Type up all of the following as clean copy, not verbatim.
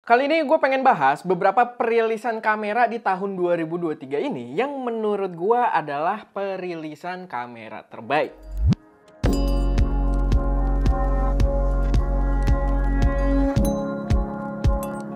Kali ini gue pengen bahas beberapa perilisan kamera di tahun 2023 ini yang menurut gue adalah perilisan kamera terbaik.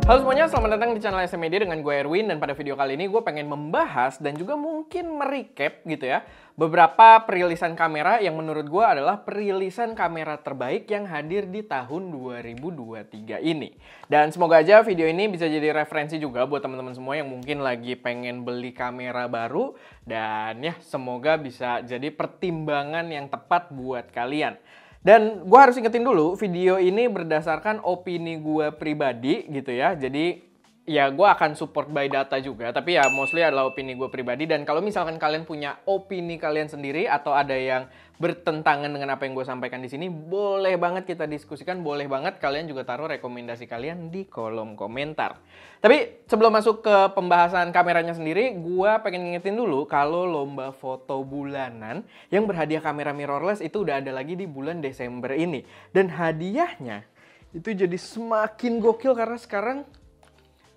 Halo semuanya, selamat datang di channel SM Media dengan gue Erwin. Dan pada video kali ini gue pengen membahas dan juga mungkin merecap gitu ya beberapa perilisan kamera yang menurut gue adalah perilisan kamera terbaik yang hadir di tahun 2023 ini. Dan semoga aja video ini bisa jadi referensi juga buat teman-teman semua yang mungkin lagi pengen beli kamera baru. Dan ya semoga bisa jadi pertimbangan yang tepat buat kalian. Dan gue harus ingetin dulu, video ini berdasarkan opini gue pribadi gitu ya. Jadi ya gue akan support by data juga, tapi ya mostly adalah opini gue pribadi. Dan kalau misalkan kalian punya opini kalian sendiri atau ada yang bertentangan dengan apa yang gue sampaikan di sini, boleh banget kita diskusikan, boleh banget kalian juga taruh rekomendasi kalian di kolom komentar. Tapi sebelum masuk ke pembahasan kameranya sendiri, gue pengen ngingetin dulu kalau lomba foto bulanan yang berhadiah kamera mirrorless itu udah ada lagi di bulan Desember ini. Dan hadiahnya itu jadi semakin gokil karena sekarang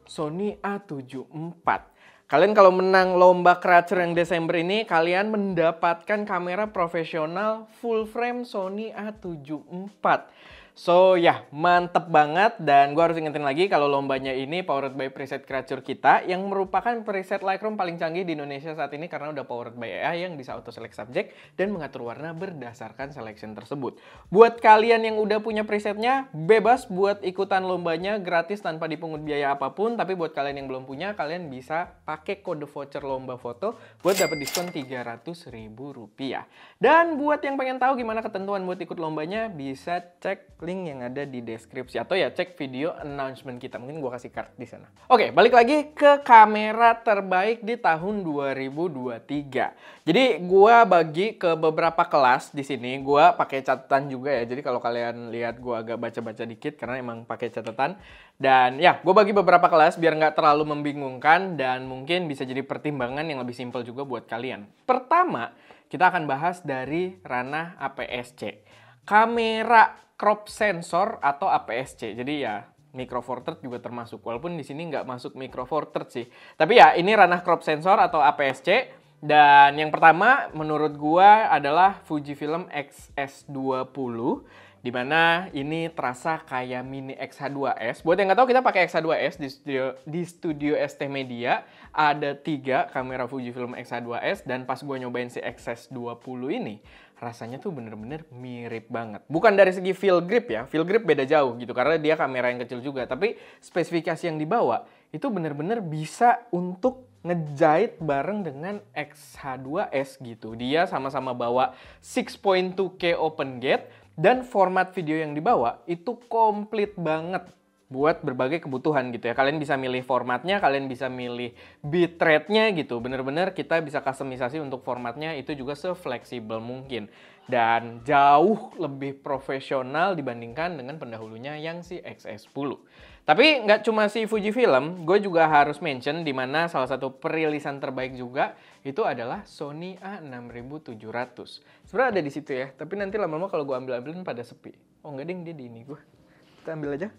Sony A74. Kalian kalau menang lomba Crutcher yang Desember ini, kalian mendapatkan kamera profesional full frame Sony A74. So ya, mantep banget. Dan gue harus ingetin lagi kalau lombanya ini powered by preset Crutcher kita yang merupakan preset Lightroom paling canggih di Indonesia saat ini karena udah powered by AI yang bisa auto select subject dan mengatur warna berdasarkan selection tersebut. Buat kalian yang udah punya presetnya, bebas buat ikutan lombanya gratis tanpa dipungut biaya apapun. Tapi buat kalian yang belum punya, kalian bisa pakai kode voucher lomba foto buat dapat diskon Rp300.000. Dan buat yang pengen tahu gimana ketentuan buat ikut lombanya, bisa cek link yang ada di deskripsi atau ya cek video announcement kita. Mungkin gua kasih card di sana. Oke, balik lagi ke kamera terbaik di tahun 2023. Jadi gua bagi ke beberapa kelas di sini. Gua pakai catatan juga ya. Jadi kalau kalian lihat gua agak baca-baca dikit karena emang pakai catatan. Dan ya, gue bagi beberapa kelas biar nggak terlalu membingungkan dan mungkin bisa jadi pertimbangan yang lebih simpel juga buat kalian. Pertama, kita akan bahas dari ranah APS-C. Kamera crop sensor atau APS-C. Jadi ya micro four third juga termasuk. Walaupun di sini nggak masuk micro four third sih. Tapi ya ini ranah crop sensor atau APS-C. Dan yang pertama menurut gua adalah Fujifilm X-S20. Dimana ini terasa kayak mini X-H2S. Buat yang nggak tahu, kita pakai X-H2S di studio ST Media. Ada 3 kamera Fujifilm X-H2S. Dan pas gue nyobain si X-S20 ini, rasanya tuh bener-bener mirip banget. Bukan dari segi feel grip ya. Feel grip beda jauh gitu. Karena dia kamera yang kecil juga. Tapi spesifikasi yang dibawa itu bener-bener bisa untuk ngejahit bareng dengan X-H2S gitu. Dia sama-sama bawa 6.2K open gate. Dan format video yang dibawa itu komplit banget buat berbagai kebutuhan gitu ya. Kalian bisa milih formatnya, kalian bisa milih bitrate-nya gitu. Bener-bener kita bisa customisasi untuk formatnya itu juga se-fleksibel mungkin. Dan jauh lebih profesional dibandingkan dengan pendahulunya yang si XS10. Tapi nggak cuma si Fujifilm, gue juga harus mention di mana salah satu perilisan terbaik juga itu adalah Sony A6700. Sebenarnya ada di situ ya, tapi nanti lama-lama kalau gue ambil-ambilin pada sepi. Oh enggak ding, dia di ini gue. Kita ambil aja.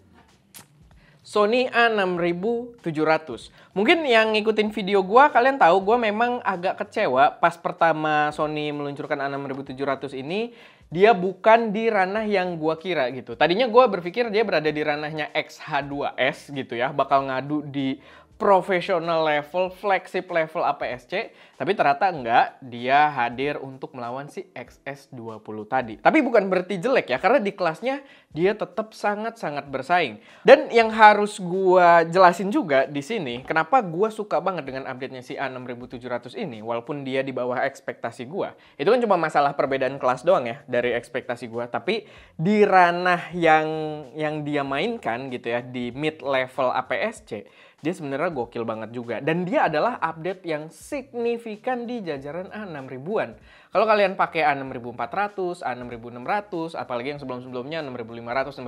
Sony A6700. Mungkin yang ngikutin video gue, kalian tahu gue memang agak kecewa pas pertama Sony meluncurkan A6700 ini. Dia bukan di ranah yang gue kira gitu. Tadinya gue berpikir dia berada di ranahnya X-H2S gitu ya. Bakal ngadu di professional level, flagship level APS-C. Tapi ternyata enggak, dia hadir untuk melawan si XS20 tadi. Tapi bukan berarti jelek ya, karena di kelasnya dia tetap sangat-sangat bersaing. Dan yang harus gua jelasin juga di sini, kenapa gua suka banget dengan update-nya si A6700 ini, walaupun dia di bawah ekspektasi gua. Itu kan cuma masalah perbedaan kelas doang ya, dari ekspektasi gua. Tapi di ranah yang dia mainkan gitu ya, di mid level APS-C, dia sebenarnya gokil banget juga. Dan dia adalah update yang signifikan di jajaran A6000-an. Kalau kalian pakai A6400, A6600, apalagi yang sebelum-sebelumnya 6500,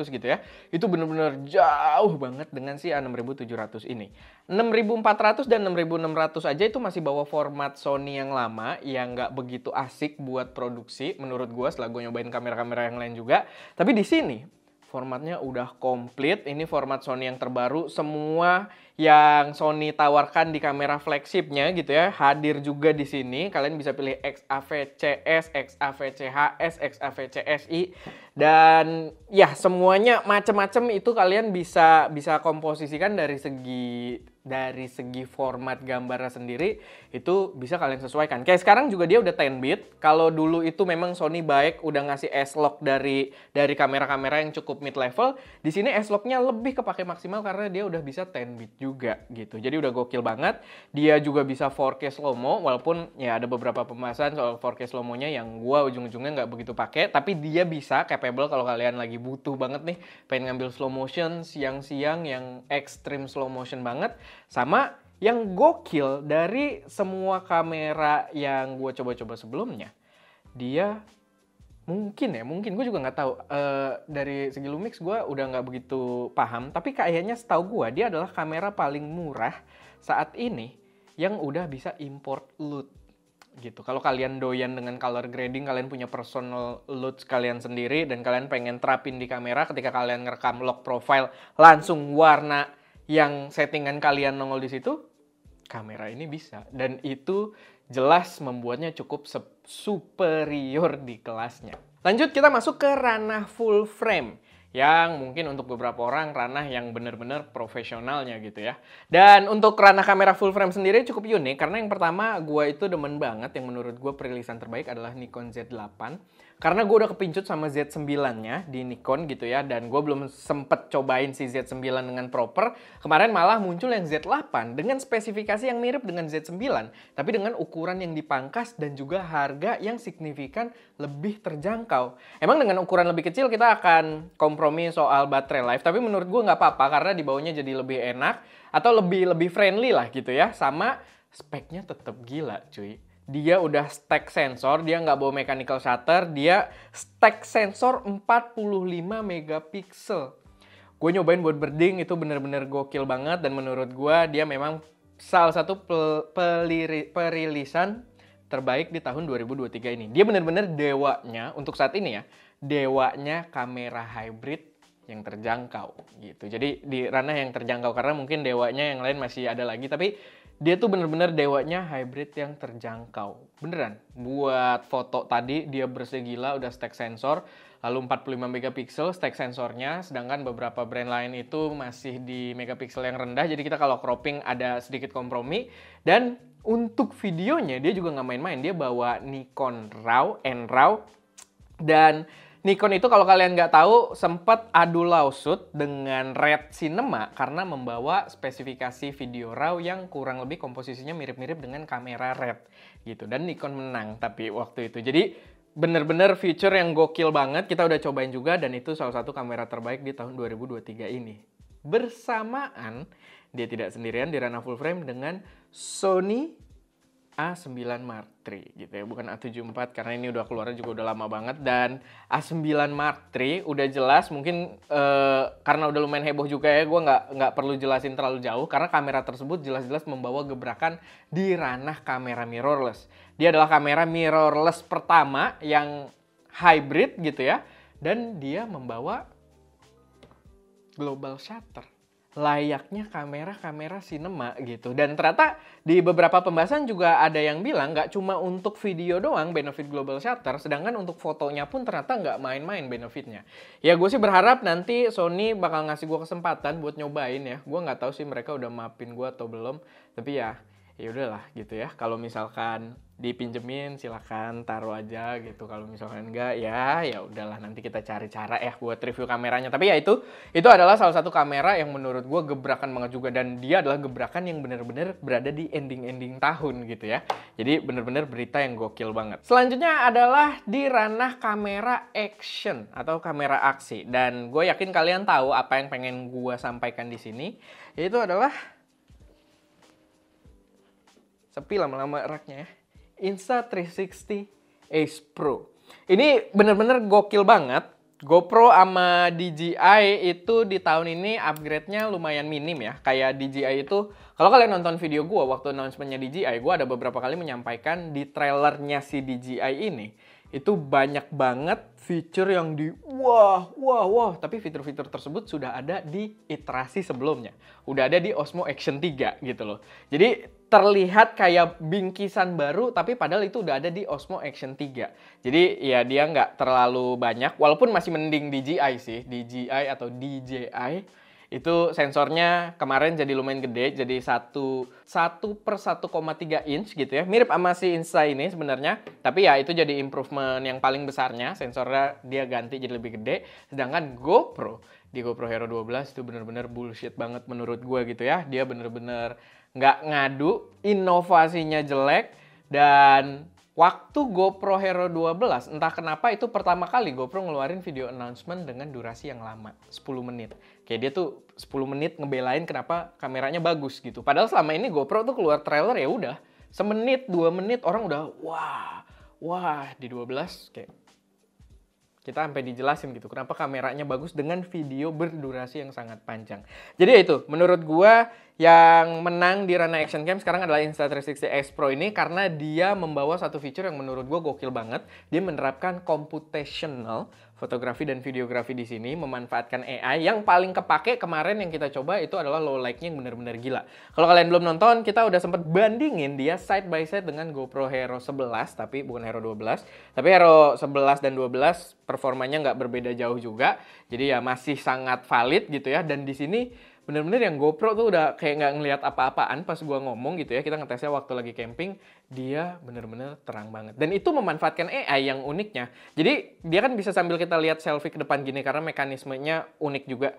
6300 gitu ya, itu bener-bener jauh banget dengan si A6700 ini. 6400 dan 6600 aja itu masih bawa format Sony yang lama, yang nggak begitu asik buat produksi, menurut gue setelah gue nyobain kamera-kamera yang lain juga. Tapi di sini, Formatnya udah komplit. Ini format Sony yang terbaru. Semua yang Sony tawarkan di kamera flagshipnya gitu ya, hadir juga di sini. Kalian bisa pilih XAVCS, XAVCHS, XAVCSI, dan ya semuanya macam-macam itu kalian bisa komposisikan dari segi format gambarnya sendiri itu bisa kalian sesuaikan. Kayak sekarang juga dia udah 10 bit. Kalau dulu itu memang Sony baik udah ngasih S-Log dari kamera-kamera yang cukup mid level. Di sini S-Log-nya lebih kepake maksimal karena dia udah bisa 10 bit juga gitu. Jadi udah gokil banget. Dia juga bisa 4K slow-mo, walaupun ya ada beberapa pembahasan soal 4K slow-mo-nya yang gua ujung-ujungnya nggak begitu pakai, tapi dia bisa capable kalau kalian lagi butuh banget nih pengen ngambil slow motion siang-siang yang extreme slow motion banget. Sama yang gokil dari semua kamera yang gue coba-coba sebelumnya, dia mungkin gue juga nggak tahu, dari segi Lumix gue udah nggak begitu paham, tapi kayaknya setahu gue dia adalah kamera paling murah saat ini yang udah bisa import LUT gitu. Kalau kalian doyan dengan color grading, kalian punya personal LUT kalian sendiri dan kalian pengen terapin di kamera ketika kalian ngerekam log profile langsung warna yang settingan kalian nongol di situ, kamera ini bisa. Dan itu jelas membuatnya cukup superior di kelasnya. Lanjut kita masuk ke ranah full frame, yang mungkin untuk beberapa orang ranah yang benar-benar profesionalnya gitu ya. Dan untuk ranah kamera full frame sendiri cukup unik, karena yang pertama gue itu demen banget, yang menurut gue perilisan terbaik adalah Nikon Z8. Karena gue udah kepincut sama Z9-nya di Nikon gitu ya, dan gue belum sempet cobain si Z9 dengan proper. Kemarin malah muncul yang Z8 dengan spesifikasi yang mirip dengan Z9, tapi dengan ukuran yang dipangkas dan juga harga yang signifikan lebih terjangkau. Emang dengan ukuran lebih kecil kita akan kompromi soal baterai life, tapi menurut gue nggak apa-apa karena di bawahnya jadi lebih enak atau lebih friendly lah gitu ya. Sama speknya tetap gila cuy. Dia udah stack sensor, dia nggak bawa mechanical shutter, dia stack sensor 45 megapiksel. Gue nyobain buat birding, itu bener-bener gokil banget, dan menurut gue dia memang salah satu perilisan terbaik di tahun 2023 ini. Dia bener-bener dewanya, untuk saat ini ya, dewanya kamera hybrid yang terjangkau gitu. Jadi di ranah yang terjangkau, karena mungkin dewanya yang lain masih ada lagi, tapi dia tuh bener-bener dewanya hybrid yang terjangkau. Beneran, buat foto tadi dia bersih gila, udah stack sensor, lalu 45 megapiksel stack sensornya, sedangkan beberapa brand lain itu masih di megapiksel yang rendah, jadi kita kalau cropping ada sedikit kompromi. Dan untuk videonya dia juga nggak main-main, dia bawa Nikon N-RAW, dan Nikon itu kalau kalian nggak tahu sempat adu lawsuit dengan Red Cinema karena membawa spesifikasi video RAW yang kurang lebih komposisinya mirip-mirip dengan kamera Red gitu, dan Nikon menang tapi waktu itu. Jadi bener-bener feature yang gokil banget, kita udah cobain juga, dan itu salah satu kamera terbaik di tahun 2023 ini. Bersamaan dia tidak sendirian di ranah full frame dengan Sony A9 Mark III gitu ya, bukan A74 karena ini udah keluarnya juga udah lama banget. Dan A9 Mark III udah jelas, mungkin karena udah lumayan heboh juga ya, gue nggak perlu jelasin terlalu jauh karena kamera tersebut jelas-jelas membawa gebrakan di ranah kamera mirrorless. Dia adalah kamera mirrorless pertama yang hybrid gitu ya, dan dia membawa global shutter layaknya kamera-kamera cinema gitu. Dan ternyata di beberapa pembahasan juga ada yang bilang nggak cuma untuk video doang benefit global shutter, sedangkan untuk fotonya pun ternyata nggak main-main benefitnya. Ya gue sih berharap nanti Sony bakal ngasih gue kesempatan buat nyobain ya. Gue nggak tahu sih mereka udah maafin gue atau belum, tapi ya udahlah gitu ya. Kalau misalkan dipinjemin silakan taruh aja gitu. Kalau misalkan enggak ya udahlah, nanti kita cari cara ya buat review kameranya. Tapi ya itu adalah salah satu kamera yang menurut gue gebrakan banget juga, dan dia adalah gebrakan yang bener-bener berada di ending tahun gitu ya. Jadi bener-bener berita yang gokil banget. Selanjutnya adalah di ranah kamera action atau kamera aksi, dan gue yakin kalian tahu apa yang pengen gue sampaikan di sini, yaitu adalah sepi lama-lama raknya ya, Insta360 Ace Pro. Ini bener-bener gokil banget. GoPro sama DJI itu di tahun ini upgrade-nya lumayan minim ya. Kayak DJI itu, kalau kalian nonton video gue waktu announcement-nya DJI, gue ada beberapa kali menyampaikan di trailernya si DJI ini, Itu banyak banget fitur yang wah. Tapi fitur-fitur tersebut sudah ada di iterasi sebelumnya. Udah ada di Osmo Action 3 gitu loh. Jadi terlihat kayak bingkisan baru, tapi padahal itu udah ada di Osmo Action 3. Jadi ya dia nggak terlalu banyak, walaupun masih mending DJI sih. DJI atau DJI. Itu sensornya kemarin jadi lumayan gede, jadi 1/1,3 inch gitu ya. Mirip sama si Insta ini sebenarnya, tapi ya itu jadi improvement yang paling besarnya. Sensornya dia ganti jadi lebih gede. Sedangkan GoPro, di GoPro Hero 12 itu bener-bener bullshit banget menurut gue gitu ya. Dia bener-bener nggak ngadu, inovasinya jelek, dan waktu GoPro Hero 12, entah kenapa itu pertama kali GoPro ngeluarin video announcement dengan durasi yang lama, 10 menit. Kayak dia tuh 10 menit ngebelain kenapa kameranya bagus gitu. Padahal selama ini GoPro tuh keluar trailer ya udah, semenit, 2 menit orang udah wah, di 12 kayak kita sampai dijelasin gitu kenapa kameranya bagus dengan video berdurasi yang sangat panjang. Jadi ya itu, menurut gua yang menang di ranah action cam sekarang adalah Insta360 X Pro ini karena dia membawa satu fitur yang menurut gua gokil banget. Dia menerapkan computational fotografi dan videografi di sini, memanfaatkan AI. Yang paling kepake kemarin yang kita coba itu adalah low light-nya yang benar-benar gila. Kalau kalian belum nonton, kita udah sempet bandingin dia side by side dengan GoPro Hero 11, tapi bukan Hero 12. Tapi Hero 11 dan 12 performanya nggak berbeda jauh juga. Jadi ya masih sangat valid gitu ya. Dan di sini bener-bener yang GoPro tuh udah kayak nggak ngelihat apa-apaan pas gua ngomong gitu ya. Kita ngetesnya waktu lagi camping, dia bener-bener terang banget. Dan itu memanfaatkan AI yang uniknya. Jadi dia kan bisa sambil kita lihat selfie ke depan gini karena mekanismenya unik juga.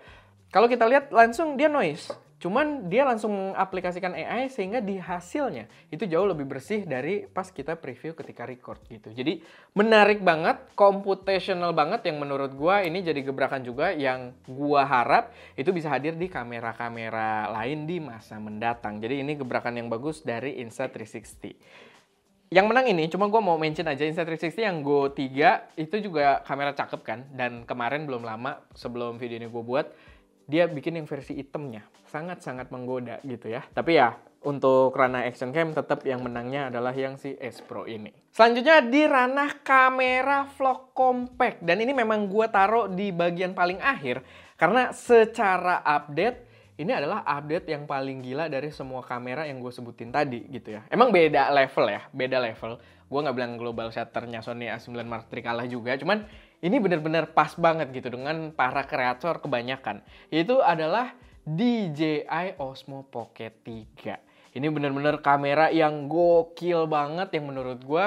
Kalau kita lihat langsung dia noise. Cuman dia langsung mengaplikasikan AI sehingga di hasilnya itu jauh lebih bersih dari pas kita preview ketika record gitu. Jadi menarik banget, computational banget yang menurut gua ini jadi gebrakan juga yang gua harap itu bisa hadir di kamera-kamera lain di masa mendatang. Jadi ini gebrakan yang bagus dari Insta360. Yang menang ini, cuma gue mau mention aja Insta360 yang Go 3 itu juga kamera cakep kan. Dan kemarin belum lama sebelum video ini gue buat, dia bikin yang versi hitamnya. Sangat-sangat menggoda gitu ya. Tapi ya, untuk ranah action cam tetap yang menangnya adalah yang si S Pro ini. Selanjutnya di ranah kamera vlog compact. Dan ini memang gue taruh di bagian paling akhir. Karena secara update, ini adalah update yang paling gila dari semua kamera yang gue sebutin tadi gitu ya. Emang beda level ya, beda level. Gue nggak bilang global shutternya Sony A9 Mark III kalah juga, cuman ini bener-bener pas banget gitu dengan para kreator kebanyakan. Yaitu adalah DJI Osmo Pocket 3. Ini bener-bener kamera yang gokil banget yang menurut gue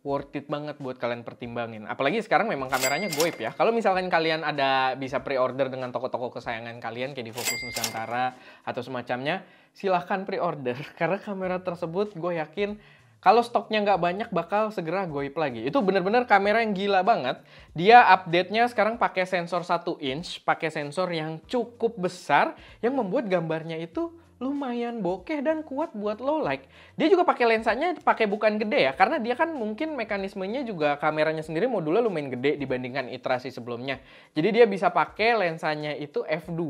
worth it banget buat kalian pertimbangin. Apalagi sekarang memang kameranya goib ya. Kalau misalkan kalian ada bisa pre-order dengan toko-toko kesayangan kalian kayak di Fokus Nusantara atau semacamnya, silahkan pre-order. Karena kamera tersebut gue yakin kalau stoknya nggak banyak bakal segera goib lagi. Itu bener-bener kamera yang gila banget. Dia update-nya sekarang pakai sensor 1 inch, pakai sensor yang cukup besar yang membuat gambarnya itu lumayan bokeh dan kuat buat low light. Dia juga pakai lensanya pakai bukan gede ya, karena dia kan mungkin mekanismenya juga kameranya sendiri modulnya lumayan gede dibandingkan iterasi sebelumnya. Jadi dia bisa pakai lensanya itu f2,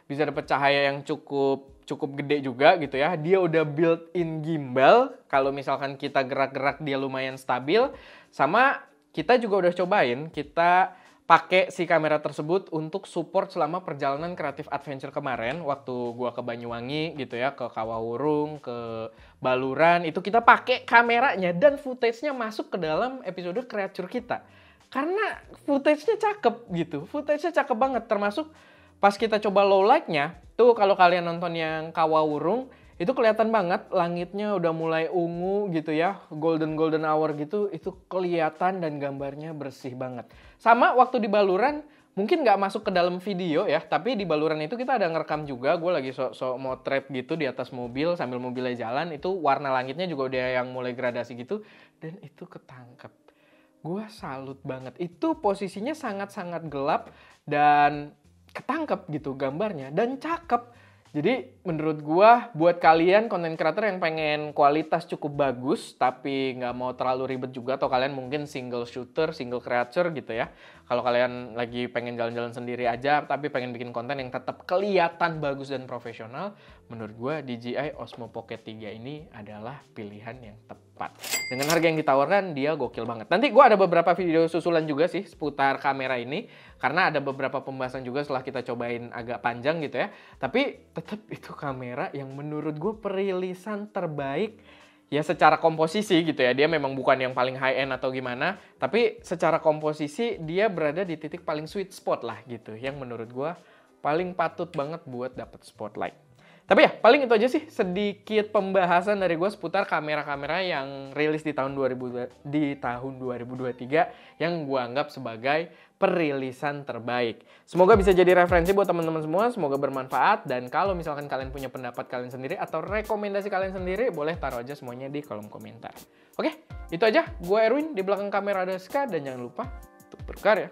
bisa dapat cahaya yang cukup gede juga gitu ya. Dia udah built-in gimbal, kalau misalkan kita gerak-gerak dia lumayan stabil. Sama kita juga udah cobain, kita pakai si kamera tersebut untuk support selama perjalanan kreatif adventure kemarin waktu gua ke Banyuwangi gitu ya, ke Kawahurung, ke Baluran, itu kita pakai kameranya dan footage-nya masuk ke dalam episode creature kita. Karena footage-nya cakep gitu. Footage-nya cakep banget, termasuk pas kita coba low light-nya, tuh kalau kalian nonton yang Kawahurung, itu kelihatan banget langitnya udah mulai ungu gitu ya, golden hour gitu, itu kelihatan dan gambarnya bersih banget. Sama waktu di Baluran, mungkin nggak masuk ke dalam video ya, tapi di Baluran itu kita ada ngerekam juga, gue lagi sok-sok motret gitu di atas mobil sambil mobilnya jalan, itu warna langitnya juga udah yang mulai gradasi gitu, dan itu ketangkep. Gue salut banget, itu posisinya sangat-sangat gelap dan ketangkep gitu gambarnya, dan cakep. Jadi menurut gua buat kalian konten creator yang pengen kualitas cukup bagus tapi nggak mau terlalu ribet juga, atau kalian mungkin single shooter, single creator gitu ya. Kalau kalian lagi pengen jalan-jalan sendiri aja tapi pengen bikin konten yang tetap kelihatan bagus dan profesional, menurut gua DJI Osmo Pocket 3 ini adalah pilihan yang tepat. tepat. Dengan harga yang ditawarkan, dia gokil banget. Nanti gue ada beberapa video susulan juga sih seputar kamera ini. Karena ada beberapa pembahasan juga setelah kita cobain agak panjang gitu ya. Tapi tetap itu kamera yang menurut gue perilisan terbaik. Ya secara komposisi gitu ya, dia memang bukan yang paling high end atau gimana. Tapi secara komposisi dia berada di titik paling sweet spot lah gitu. Yang menurut gue paling patut banget buat dapet spotlight. Tapi ya, paling itu aja sih sedikit pembahasan dari gue seputar kamera-kamera yang rilis di tahun 2023 yang gue anggap sebagai perilisan terbaik. Semoga bisa jadi referensi buat teman-teman semua, semoga bermanfaat, dan kalau misalkan kalian punya pendapat kalian sendiri atau rekomendasi kalian sendiri, boleh taruh aja semuanya di kolom komentar. Oke, itu aja. Gue Erwin, di belakang kamera ada Ska, dan jangan lupa untuk berkarya.